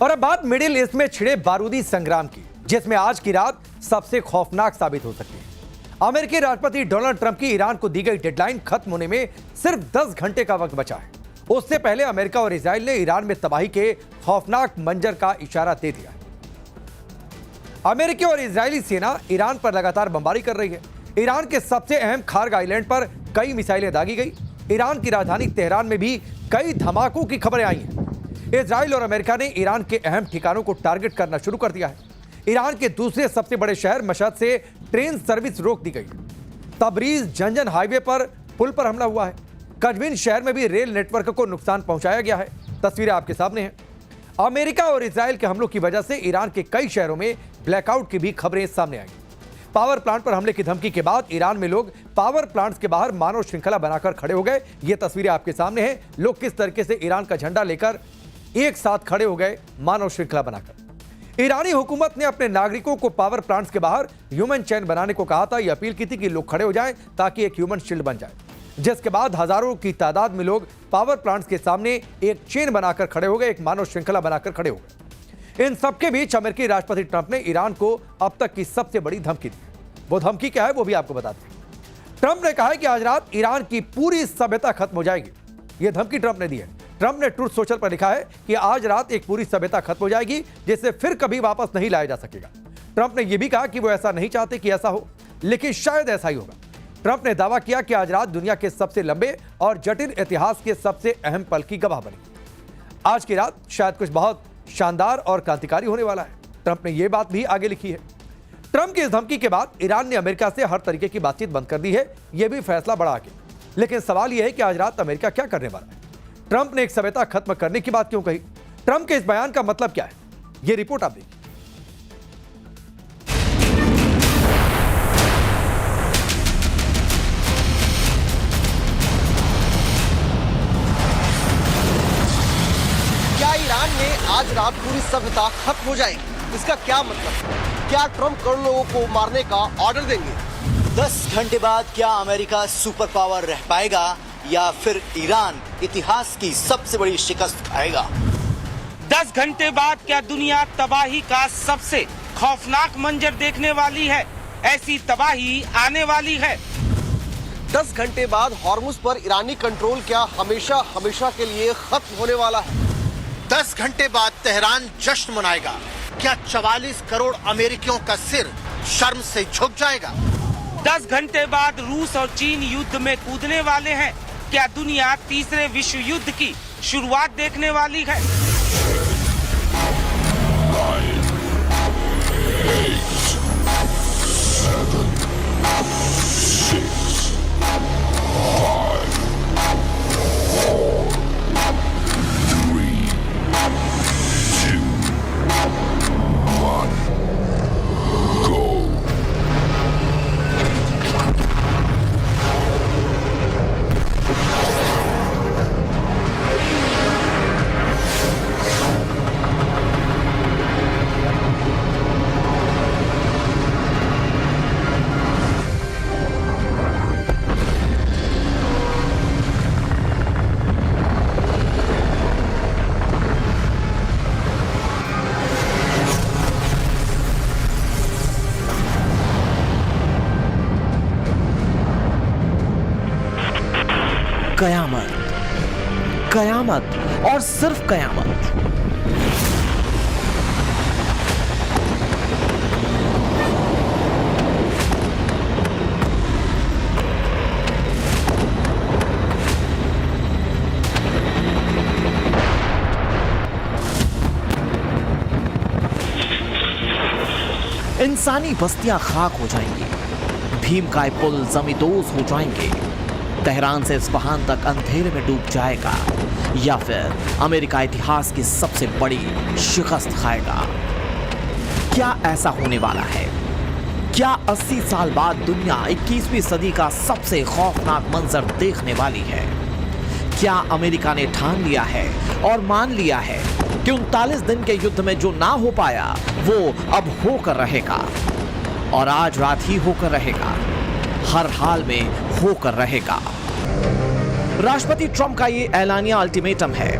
और अब बात मिडिल ईस्ट में छिड़े बारूदी संग्राम की, जिसमें आज की रात सबसे खौफनाक साबित हो सकती है। अमेरिकी राष्ट्रपति डोनाल्ड ट्रंप की ईरान को दी गई डेडलाइन खत्म होने में सिर्फ 10 घंटे का वक्त बचा है। उससे पहले अमेरिका और इजराइल ने ईरान में तबाही के खौफनाक मंजर का इशारा दे दिया है। अमेरिकी और इजरायली सेना ईरान पर लगातार बमबारी कर रही है। ईरान के सबसे अहम खार्ग आइलैंड पर कई मिसाइलें दागी गई। ईरान की राजधानी तेहरान में भी कई धमाकों की खबरें आई हैं। इजराइल और अमेरिका ने ईरान के अहम ठिकानों को टारगेट करना शुरू कर दिया है। ईरान के दूसरे सबसे बड़े शहर मशहद से ट्रेन सर्विस रोक दी गई। तबरीज जंजन हाईवे पर पुल पर हमला हुआ है। कजविन शहर में भी रेल नेटवर्क को नुकसान पहुंचाया गया है। तस्वीरें आपके सामने हैं। अमेरिका और इजराइल के हमलों की वजह से ईरान के कई शहरों में ब्लैकआउट की भी खबरें सामने आई। पावर प्लांट पर हमले की धमकी के बाद ईरान में लोग पावर प्लांट्स के बाहर मानव श्रृंखला बनाकर खड़े हो गए। ये तस्वीरें आपके सामने हैं। लोग किस तरीके से ईरान का झंडा लेकर एक साथ खड़े हो गए मानव श्रृंखला बनाकर। ईरानी हुकूमत ने अपने नागरिकों को पावर प्लांट्स के बाहर ह्यूमन चेन बनाने को कहा था। यह अपील की थी कि लोग खड़े हो जाएं ताकि एक ह्यूमन शील्ड बन जाए, जिसके बाद हजारों की तादाद में लोग पावर प्लांट्स के सामने एक चेन बनाकर खड़े हो गए, एक मानव श्रृंखला बनाकर खड़े हो गए। इन सबके बीच अमेरिकी राष्ट्रपति ट्रंप ने ईरान को अब तक की सबसे बड़ी धमकी दी। वो धमकी क्या है वो भी आपको बताते हैं। ट्रंप ने कहा है कि आज रात ईरान की पूरी सभ्यता खत्म हो जाएगी। यह धमकी ट्रंप ने दी है। ट्रंप ने ट्रूथ सोशल पर लिखा है कि आज रात एक पूरी सभ्यता खत्म हो जाएगी, जिसे फिर कभी वापस नहीं लाया जा सकेगा। ट्रंप ने यह भी कहा कि वो ऐसा नहीं चाहते कि ऐसा हो, लेकिन शायद ऐसा ही होगा। ट्रंप ने दावा किया कि आज रात दुनिया के सबसे लंबे और जटिल इतिहास के सबसे अहम पल की गवाह बनेगी। आज की रात शायद कुछ बहुत शानदार और क्रांतिकारी होने वाला है। ट्रंप ने यह बात भी आगे लिखी है। ट्रंप की इस धमकी के बाद ईरान ने अमेरिका से हर तरीके की बातचीत बंद कर दी है। यह भी फैसला बड़ा आगे। लेकिन सवाल यह है कि आज रात अमेरिका क्या करने वाला है। ट्रंप ने एक सभ्यता खत्म करने की बात क्यों कही? ट्रंप के इस बयान का मतलब क्या है? यह रिपोर्ट आप देखिए। क्या ईरान में आज रात पूरी सभ्यता खत्म हो जाएगी? इसका क्या मतलब? क्या ट्रंप करोड़ों लोगों को मारने का ऑर्डर देंगे? 10 घंटे बाद क्या अमेरिका सुपर पावर रह पाएगा या फिर ईरान इतिहास की सबसे बड़ी शिकस्त खाएगा? 10 घंटे बाद क्या दुनिया तबाही का सबसे खौफनाक मंजर देखने वाली है? ऐसी तबाही आने वाली है। 10 घंटे बाद हॉर्मुज पर ईरानी कंट्रोल क्या हमेशा हमेशा के लिए खत्म होने वाला है? 10 घंटे बाद तेहरान जश्न मनाएगा। क्या 44 करोड़ अमेरिकियों का सिर शर्म से झुक जाएगा? 10 घंटे बाद रूस और चीन युद्ध में कूदने वाले हैं। क्या दुनिया तीसरे विश्व युद्ध की शुरुआत देखने वाली है? 9, 8, 7, 6, 5, 4, 3, 2, 1, go. कयामत, कयामत और सिर्फ कयामत। इंसानी बस्तियां खाक हो जाएंगी, भीमकाय पुल जमींदोज हो जाएंगे, तेहरान से इस्फहान तक अंधेरे में डूब जाएगा, या फिर अमेरिका इतिहास की सबसे बड़ी शिकस्त खाएगा। क्या ऐसा होने वाला है? क्या 80 साल बाद दुनिया 21वीं सदी का सबसे खौफनाक मंजर देखने वाली है? क्या अमेरिका ने ठान लिया है और मान लिया है कि 39 दिन के युद्ध में जो ना हो पाया वो अब होकर रहेगा, और आज रात ही होकर रहेगा, हर हाल में होकर रहेगा। राष्ट्रपति ट्रंप का ये ऐलानिया अल्टीमेटम है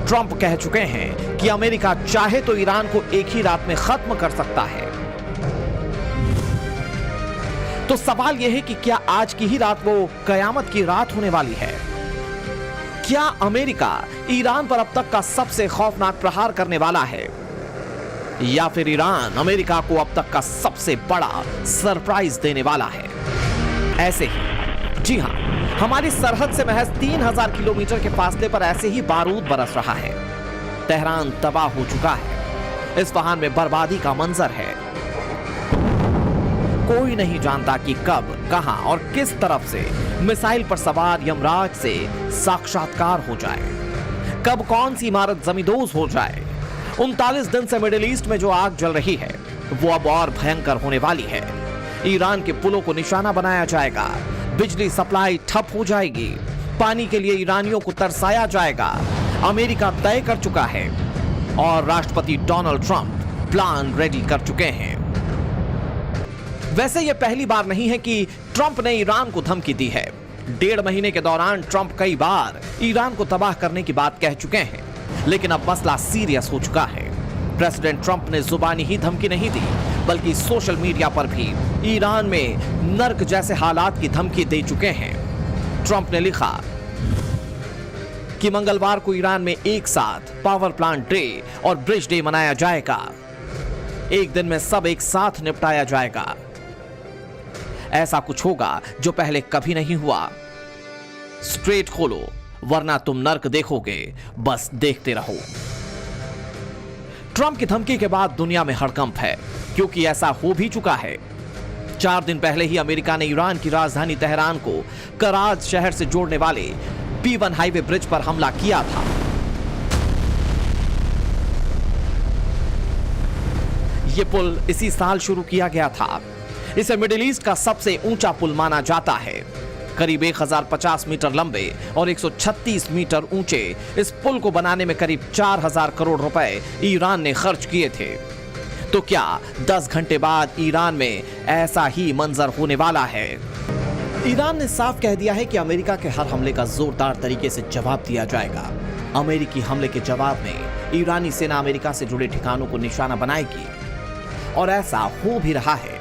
ट्रंप कह चुके हैं कि अमेरिका चाहे तो ईरान को एक ही रात में खत्म कर सकता है। तो सवाल यह है कि क्या आज की ही रात वो कयामत की रात होने वाली है? क्या अमेरिका ईरान पर अब तक का सबसे खौफनाक प्रहार करने वाला है, या फिर ईरान अमेरिका को अब तक का सबसे बड़ा सरप्राइज देने वाला है? ऐसे ही, जी हां, हमारी सरहद से महज 3000 किलोमीटर के फासले पर ऐसे ही बारूद बरस रहा है। तेहरान तबाह हो चुका है। इस्फहान में बर्बादी का मंजर है। कोई नहीं जानता कि कब, कहां और किस तरफ से मिसाइल पर सवार यमराज से साक्षात्कार हो जाए, कब कौन सी इमारत जमींदोज हो जाए। 39 दिन से मिडिल ईस्ट में जो आग जल रही है वो अब और भयंकर होने वाली है। ईरान के पुलों को निशाना बनाया जाएगा, बिजली सप्लाई ठप हो जाएगी, पानी के लिए ईरानियों को तरसाया जाएगा। अमेरिका तय कर चुका है और राष्ट्रपति डोनाल्ड ट्रंप प्लान रेडी कर चुके हैं। वैसे यह पहली बार नहीं है कि ट्रंप ने ईरान को धमकी दी है। 1.5 महीने के दौरान ट्रंप कई बार ईरान को तबाह करने की बात कह चुके हैं, लेकिन अब मसला सीरियस हो चुका है। प्रेसिडेंट ट्रंप ने जुबानी ही धमकी नहीं दी, बल्कि सोशल मीडिया पर भी ईरान में नर्क जैसे हालात की धमकी दे चुके हैं। ट्रंप ने लिखा कि मंगलवार को ईरान में एक साथ पावर प्लांट डे और ब्रिज डे मनाया जाएगा। एक दिन में सब एक साथ निपटाया जाएगा। ऐसा कुछ होगा जो पहले कभी नहीं हुआ। स्ट्रेट खोलो वरना तुम नर्क देखोगे, बस देखते रहो। ट्रंप की धमकी के बाद दुनिया में हड़कंप है, क्योंकि ऐसा हो भी चुका है। 4 दिन पहले ही अमेरिका ने ईरान की राजधानी तेहरान को कराज शहर से जोड़ने वाले P1 हाईवे ब्रिज पर हमला किया था। यह पुल इसी साल शुरू किया गया था। इसे मिडिल ईस्ट का सबसे ऊंचा पुल माना जाता है। करीब 1050 मीटर लंबे और 136 मीटर ऊंचे इस पुल को बनाने में करीब 4000 करोड़ रुपए ईरान ने खर्च किए थे। तो क्या 10 घंटे बाद ईरान में ऐसा ही मंजर होने वाला है? ईरान ने साफ कह दिया है कि अमेरिका के हर हमले का जोरदार तरीके से जवाब दिया जाएगा। अमेरिकी हमले के जवाब में ईरानी सेना अमेरिका से जुड़े ठिकानों को निशाना बनाएगी, और ऐसा हो भी रहा है।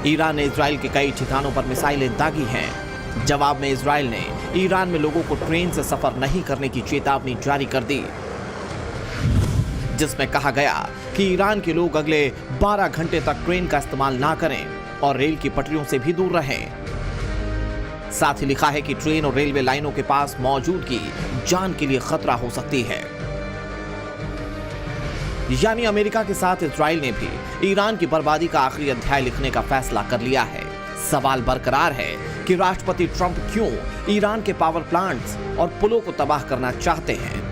ईरान ने इजराइल के कई ठिकानों पर मिसाइलें दागी हैं। जवाब में इजराइल ने ईरान में लोगों को ट्रेन से सफर नहीं करने की चेतावनी जारी कर दी, जिसमें कहा गया कि ईरान के लोग अगले 12 घंटे तक ट्रेन का इस्तेमाल ना करें और रेल की पटरियों से भी दूर रहें। साथ ही लिखा है कि ट्रेन और रेलवे लाइनों के पास मौजूदगी जान के लिए खतरा हो सकती है। यानी अमेरिका के साथ इजराइल ने भी ईरान की बर्बादी का आखिरी अध्याय लिखने का फैसला कर लिया है। सवाल बरकरार है कि राष्ट्रपति ट्रंप क्यों ईरान के पावर प्लांट्स और पुलों को तबाह करना चाहते हैं।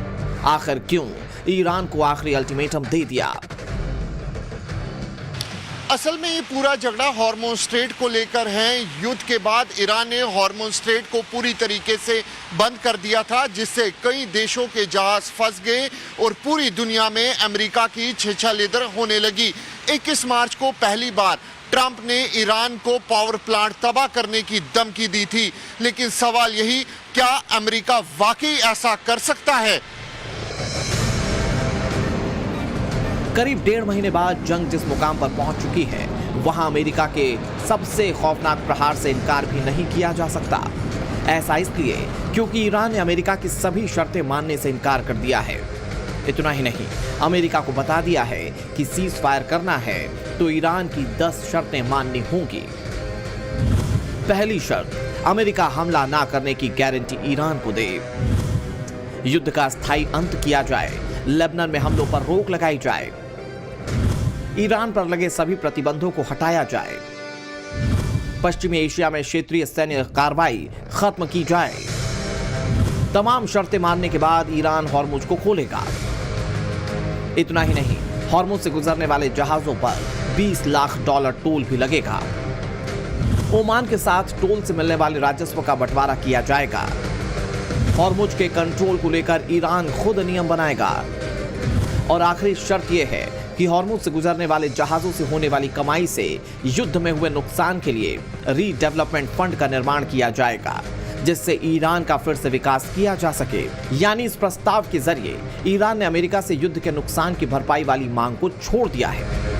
आखिर क्यों ईरान को आखिरी अल्टीमेटम दे दिया? असल में ये पूरा झगड़ा हार्मोन स्ट्रेट को लेकर है। युद्ध के बाद ईरान ने हार्मोन स्ट्रेट को पूरी तरीके से बंद कर दिया था, जिससे कई देशों के जहाज फंस गए और पूरी दुनिया में अमेरिका की छेछालेदर होने लगी। 21 मार्च को पहली बार ट्रंप ने ईरान को पावर प्लांट तबाह करने की धमकी दी थी, लेकिन सवाल यही, क्या अमेरिका वाकई ऐसा कर सकता है? करीब 1.5 महीने बाद जंग जिस मुकाम पर पहुंच चुकी है, वहां अमेरिका के सबसे खौफनाक प्रहार से इनकार भी नहीं किया जा सकता। ऐसा इसलिए क्योंकि ईरान ने अमेरिका की सभी शर्तें मानने से इनकार कर दिया है। इतना ही नहीं, अमेरिका को बता दिया है कि सीज फायर करना है तो ईरान की 10 शर्तें माननी होंगी। पहली शर्त, अमेरिका हमला ना करने की गारंटी ईरान को दे। युद्ध का स्थायी अंत किया जाए। लेबनान में हमलों पर रोक लगाई जाए। ईरान पर लगे सभी प्रतिबंधों को हटाया जाए। पश्चिमी एशिया में क्षेत्रीय सैन्य कार्रवाई खत्म की जाए। तमाम शर्तें मानने के बाद ईरान हॉर्मुज को खोलेगा। इतना ही नहीं, हॉर्मुज से गुजरने वाले जहाजों पर $20 लाख टोल भी लगेगा। ओमान के साथ टोल से मिलने वाले राजस्व का बंटवारा किया जाएगा। हॉर्मुज के कंट्रोल को लेकर ईरान खुद नियम बनाएगा। और आखिरी शर्त यह है कि हॉर्मुज से गुजरने वाले जहाजों से होने वाली कमाई से युद्ध में हुए नुकसान के लिए रीडेवलपमेंट फंड का निर्माण किया जाएगा, जिससे ईरान का फिर से विकास किया जा सके। यानी इस प्रस्ताव के जरिए ईरान ने अमेरिका से युद्ध के नुकसान की भरपाई वाली मांग को छोड़ दिया है।